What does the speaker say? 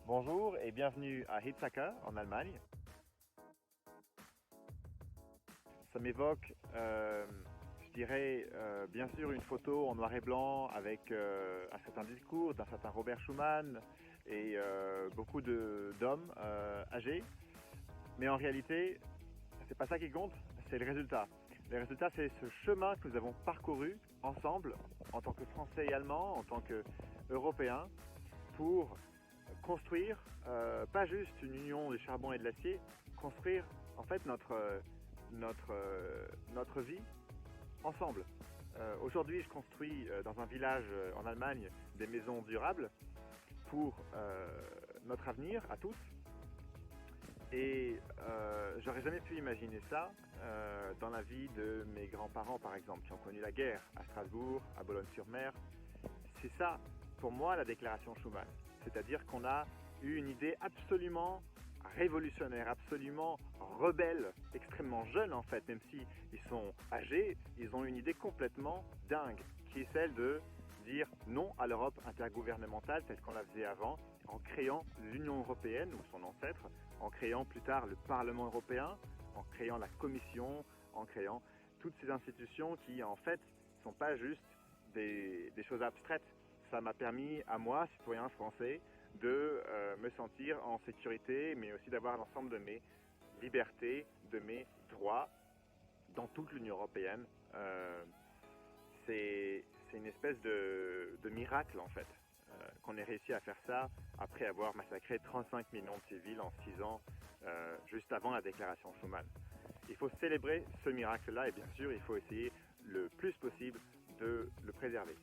Bonjour et bienvenue à Hitzacker en Allemagne. Ça m'évoque, je dirais, bien sûr une photo en noir et blanc avec un certain discours d'un certain Robert Schuman et beaucoup d'hommes âgés. Mais en réalité, c'est pas ça qui compte, c'est le résultat. Le résultat, c'est ce chemin que nous avons parcouru ensemble, en tant que Français et Allemands, en tant qu'Européens, pour construire, pas juste une union du charbon et de l'acier, construire en fait notre vie ensemble. Aujourd'hui, je construis dans un village en Allemagne des maisons durables pour notre avenir à tous. Et j'aurais jamais pu imaginer ça dans la vie de mes grands-parents, par exemple, qui ont connu la guerre à Strasbourg, à Boulogne-sur-Mer. C'est ça, pour moi, la déclaration Schuman. C'est-à-dire qu'on a eu une idée absolument révolutionnaire, absolument rebelle, extrêmement jeune en fait, même si ils sont âgés, ils ont une idée complètement dingue, qui est celle de dire non à l'Europe intergouvernementale telle qu'on la faisait avant, en créant l'Union européenne, ou son ancêtre, en créant plus tard le Parlement européen, en créant la Commission, en créant toutes ces institutions qui en fait ne sont pas juste des choses abstraites. Ça m'a permis à moi, citoyen français, de me sentir en sécurité, mais aussi d'avoir l'ensemble de mes libertés, de mes droits dans toute l'Union européenne. C'est une espèce de miracle en fait, qu'on ait réussi à faire ça après avoir massacré 35 millions de civils en 6 ans, juste avant la déclaration Schuman. Il faut célébrer ce miracle-là et bien sûr il faut essayer le plus possible de le préserver.